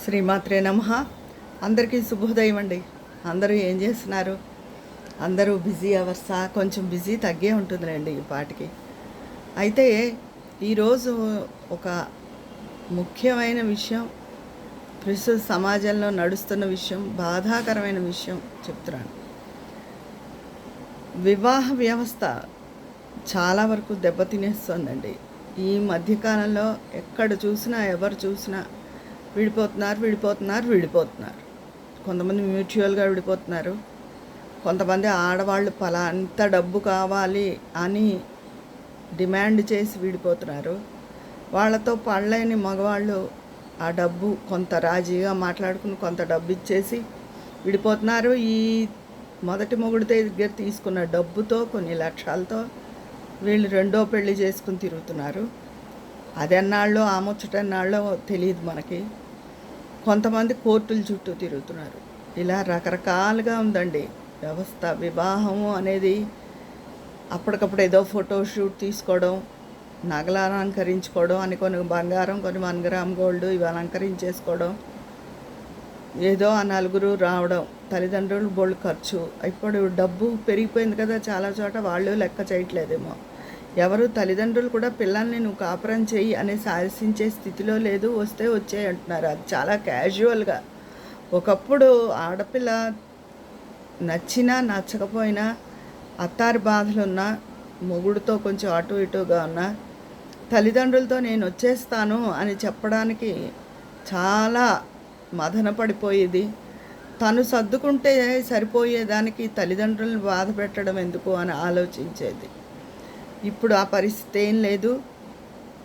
శ్రీమాత్రే నమః. అందరికీ శుభోదయం అండి. అందరూ ఏం చేస్తున్నారు? అందరూ బిజీ అవర్సా? కొంచెం బిజీ తగ్గే ఉంటుందిలేండి ఈ పాటికి. అయితే ఈరోజు ఒక ముఖ్యమైన విషయం, ప్రస్తుత సమాజంలో నడుస్తున్న విషయం, బాధాకరమైన విషయం చెప్తున్నాను. వివాహ వ్యవస్థ చాలా వరకు దెబ్బతినేస్తుందండి. ఈ మధ్యకాలంలో ఎక్కడ చూసినా, ఎవరు చూసినా విడిపోతున్నారు. కొంతమంది మ్యూచువల్గా విడిపోతున్నారు. కొంతమంది ఆడవాళ్ళు అంత డబ్బు కావాలి అని డిమాండ్ చేసి విడిపోతున్నారు. వాళ్ళతో పడలేని మగవాళ్ళు ఆ డబ్బు కొంత రాజీగా మాట్లాడుకుని కొంత డబ్బు ఇచ్చేసి విడిపోతున్నారు. ఈ మొదటి మొగుడి దగ్గర తీసుకున్న డబ్బుతో కొన్ని లక్షలతో వీళ్ళు రెండో పెళ్లి చేసుకుని తిరుగుతున్నారు. అదెన్నాళ్ళో ఆ ముచ్చటెన్నాళ్ళో తెలియదు మనకి. కొంతమంది కోర్టుల చుట్టూ తిరుగుతున్నారు. ఇలా రకరకాలుగా ఉందండి వ్యవస్థ. వివాహము అనేది అప్పటికప్పుడు ఏదో ఫోటోషూట్ తీసుకోవడం, నగలు అలంకరించుకోవడం, అని కొన్ని బంగారం, కొన్ని 1 గ్రామ్ గోల్డ్ ఇవి అలంకరించేసుకోవడం, ఏదో ఆ నలుగురు రావడం, తల్లిదండ్రులు బోళ్ళు ఖర్చు. ఇప్పుడు డబ్బు పెరిగిపోయింది కదా, చాలా చోట వాళ్ళు లెక్క చేయట్లేదేమో. ఎవరు తల్లిదండ్రులు కూడా పిల్లల్ని నువ్వు కాపురం చేయి అని శాసించే స్థితిలో లేదు. వస్తే వచ్చేయి అంటున్నారు. అది చాలా క్యాజువల్గా. ఒకప్పుడు ఆడపిల్ల నచ్చినా నచ్చకపోయినా, అత్తారి బాధలున్నా, మొగుడుతో కొంచెం అటు ఇటుగా ఉన్నా, తల్లిదండ్రులతో నేను వచ్చేస్తాను అని చెప్పడానికి చాలా మదన పడిపోయేది. తను సర్దుకుంటే సరిపోయేదానికి తల్లిదండ్రులను బాధ పెట్టడం ఎందుకు అని ఆలోచించేది. ఇప్పుడు ఆ పరిస్థితి ఏం లేదు.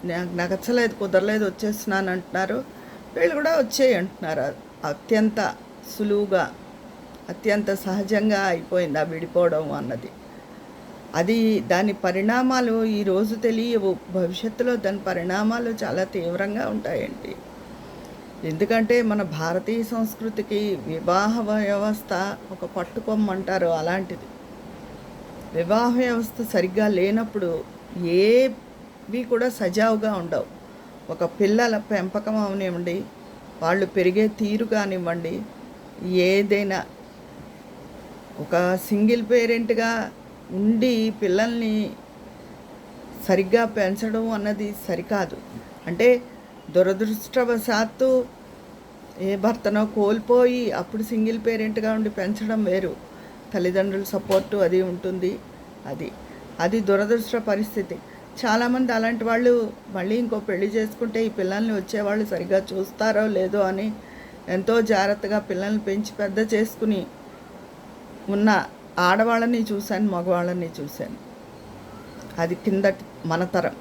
నాకు నచ్చలేదు, కుదరలేదు, వచ్చేస్తున్నాను అంటున్నారు. వీళ్ళు కూడా వచ్చేయి అంటున్నారు. అత్యంత సులువుగా, అత్యంత సహజంగా అయిపోయింది ఆ విడిపోవడం అన్నది. అది దాని పరిణామాలు ఈరోజు తెలియవు. భవిష్యత్తులో దాని పరిణామాలు చాలా తీవ్రంగా ఉంటాయండి. ఎందుకంటే మన భారతీయ సంస్కృతికి వివాహ వ్యవస్థ ఒక పట్టుకొమ్మంటారు, అలాంటిది. వివాహ వ్యవస్థ సరిగ్గా లేనప్పుడు ఏవి కూడా సజావుగా ఉండవు. ఒక పిల్లల పెంపకం అవనివ్వండి, వాళ్ళు పెరిగే తీరు కానివ్వండి, ఏదైనా ఒక సింగిల్ పేరెంట్గా ఉండి పిల్లల్ని సరిగ్గా పెంచడం అన్నది సరికాదు. అంటే దురదృష్టవశాత్తు ఏ భర్తనో కోల్పోయి అప్పుడు సింగిల్ పేరెంట్గా ఉండి పెంచడం వేరు. తల్లిదండ్రుల సపోర్టు అది ఉంటుంది. అది దురదృష్ట పరిస్థితి. చాలామంది అలాంటి వాళ్ళు మళ్ళీ ఇంకో పెళ్లి చేసుకుంటే ఈ పిల్లల్ని వచ్చేవాళ్ళు సరిగ్గా చూస్తారో లేదో అని ఎంతో జాగ్రత్తగా పిల్లల్ని పెంచి పెద్ద చేసుకుని ఉన్న ఆడవాళ్ళని చూశాను, మగవాళ్ళని చూశాను. అది కిందటి మన తరం.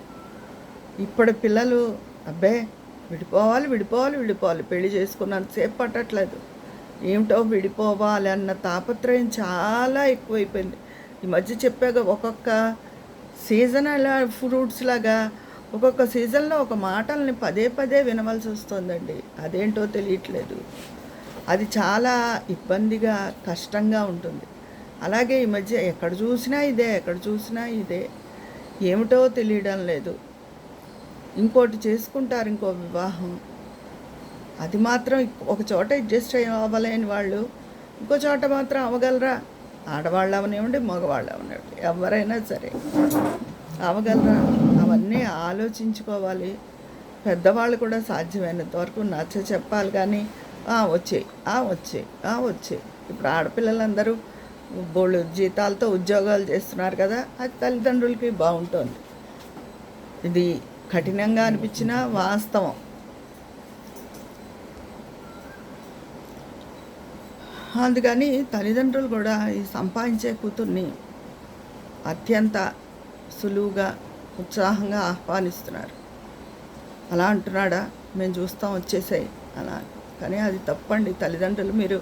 ఇప్పుడు పిల్లలు అబ్బే విడిపోవాలి, పెళ్లి చేసుకున్నంతసేపు పట్టట్లేదు. ఏమిటో విడిపోవాలి అన్న తాపత్రయం చాలా ఎక్కువైపోయింది. ఈ మధ్య చెప్పాక ఒక్కొక్క సీజన్ అలా ఫ్రూట్స్ లాగా ఒక్కొక్క సీజన్లో ఒక మాటల్ని పదే వినవలసి వస్తుందండి. అదేంటో తెలియట్లేదు. అది చాలా ఇబ్బందిగా, కష్టంగా ఉంటుంది. అలాగే ఈ మధ్య ఎక్కడ చూసినా ఇదే ఏమిటో తెలియడం లేదు. ఇంకోటి చేసుకుంటారు, ఇంకో వివాహం. అది మాత్రం ఒక చోట అడ్జస్ట్ అవ్వలేని వాళ్ళు ఇంకో చోట మాత్రం అవ్వగలరా? ఆడవాళ్ళు అవనివ్వండి, మగవాళ్ళు అవనివ్వండి, ఎవరైనా సరే అవ్వగలరా? అవన్నీ ఆలోచించుకోవాలి. పెద్దవాళ్ళు కూడా సాధ్యమైనంత వరకు నచ్చ చెప్పాలి. కానీ వచ్చే ఇప్పుడు ఆడపిల్లలందరూ బోళ్ళు జీతాలతో ఉద్యోగాలు చేస్తున్నారు కదా, అది తల్లిదండ్రులకి బాగుంటుంది. ఇది కఠినంగా అనిపించిన వాస్తవం. అందుకని తల్లిదండ్రులు కూడా ఈ సంపాదించే కూతుర్ని అత్యంత సులువుగా, ఉత్సాహంగా ఆహ్వానిస్తున్నారు. అలా అంటున్నాడా, మేము చూస్తాం, వచ్చేసాయి అలా. కానీ అది తప్పండి. తల్లిదండ్రులు మీరు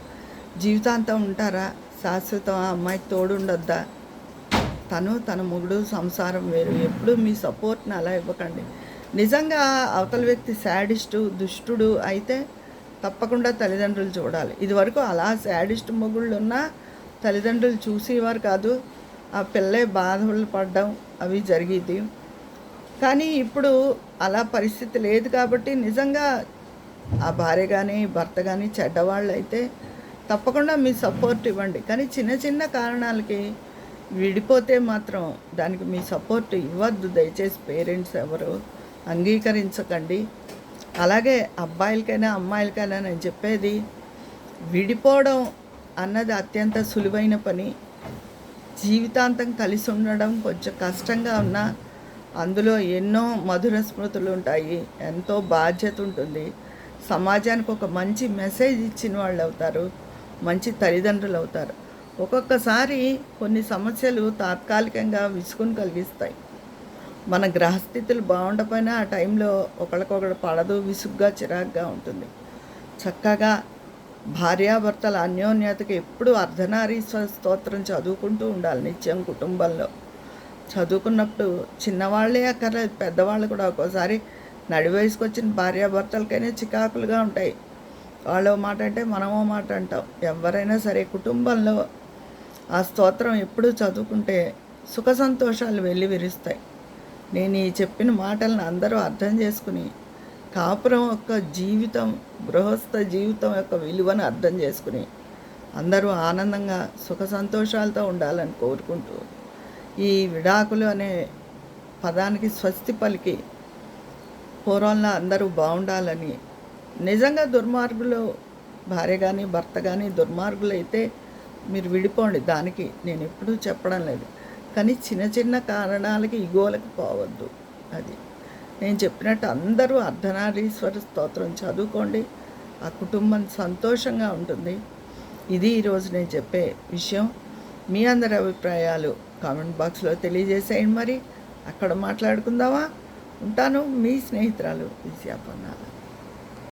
జీవితాంతం ఉంటారా? శాశ్వతం ఆ అమ్మాయికి తోడు ఉండొద్దా? తన మొగుడు సంసారం వేరు. ఎప్పుడు మీ సపోర్ట్ని అలా ఇవ్వకండి. నిజంగా అవతల వ్యక్తి శాడిస్టు, దుష్టుడు అయితే తప్పకుండా తల్లిదండ్రులు చూడాలి. ఇదివరకు అలా శాడిస్ట్ మొగుళ్ళు ఉన్నా తల్లిదండ్రులు చూసేవారు కాదు. ఆ పిల్లే బాధలు పడడం అవి జరిగేది. కానీ ఇప్పుడు అలా పరిస్థితి లేదు కాబట్టి నిజంగా ఆ భార్య కానీ భర్త కానీ చెడ్డవాళ్ళు అయితే తప్పకుండా మీ సపోర్ట్ ఇవ్వండి. కానీ చిన్న చిన్న కారణాలకి విడిపోతే మాత్రం దానికి మీ సపోర్ట్ ఇవ్వద్దు దయచేసి. పేరెంట్స్ ఎవరు అంగీకరించకండి. అలాగే అబ్బాయిలకైనా అమ్మాయిలకైనా నేను చెప్పేది, విడిపోవడం అన్నది అత్యంత సులువైన పని. జీవితాంతం కలిసి ఉండడం కొంచెం కష్టంగా ఉన్నా అందులో ఎన్నో మధుర స్మృతులు ఉంటాయి, ఎంతో బాధ్యత ఉంటుంది. సమాజానికి ఒక మంచి మెసేజ్ ఇచ్చిన వాళ్ళు అవుతారు, మంచి తల్లిదండ్రులు అవుతారు. ఒక్కొక్కసారి కొన్ని సమస్యలు తాత్కాలికంగా విసుగును కలిగిస్తాయి. మన గ్రహస్థితులు బాగుండకపోయినా ఆ టైంలో ఒకరికొకరు పడదు, విసుగ్గా చిరాగ్గా ఉంటుంది. చక్కగా భార్యాభర్తల అన్యోన్యతకి ఎప్పుడు అర్ధనారీశ్వర స్తోత్రం చదువుకుంటూ ఉండాలి నిత్యం కుటుంబంలో. చదువుకున్నప్పుడు చిన్నవాళ్ళే అక్కర్లేదు, పెద్దవాళ్ళు కూడా ఒక్కోసారి నడి వయసుకు వచ్చిన భార్యాభర్తలకైనా చికాకులుగా ఉంటాయి. వాళ్ళో మాట అంటే మనమో మాట అంటాం. ఎవరైనా సరే కుటుంబంలో ఆ స్తోత్రం ఎప్పుడూ చదువుకుంటే సుఖ సంతోషాలు వెళ్ళి విరుస్తాయి. నేను ఈ చెప్పిన మాటలను అందరూ అర్థం చేసుకుని కాపురం యొక్క జీవితం, గృహస్థ జీవితం యొక్క విలువను అర్థం చేసుకుని అందరూ ఆనందంగా సుఖ సంతోషాలతో ఉండాలని కోరుకుంటూ ఈ విడాకులు అనే పదానికి స్వస్తి పలికి పూర్వంలో అందరూ బాగుండాలని, నిజంగా దుర్మార్గులు భార్య కానీ భర్త కానీ దుర్మార్గులు అయితే మీరు విడిపోండి, దానికి నేను ఎప్పుడూ చెప్పడం లేదు. కానీ చిన్న చిన్న కారణాలకి ఇగోలకు పోవద్దు. అది నేను చెప్పినట్టు అందరూ అర్ధనారీశ్వర స్తోత్రం చదువుకోండి, ఆ కుటుంబం సంతోషంగా ఉంటుంది. ఇది ఈరోజు నేను చెప్పే విషయం. మీ అందరి అభిప్రాయాలు కామెంట్ బాక్స్లో తెలియజేసేయండి. మరి అక్కడ మాట్లాడుకుందామా? ఉంటాను, మీ స్నేహితురాలు విజయాపన్నాల.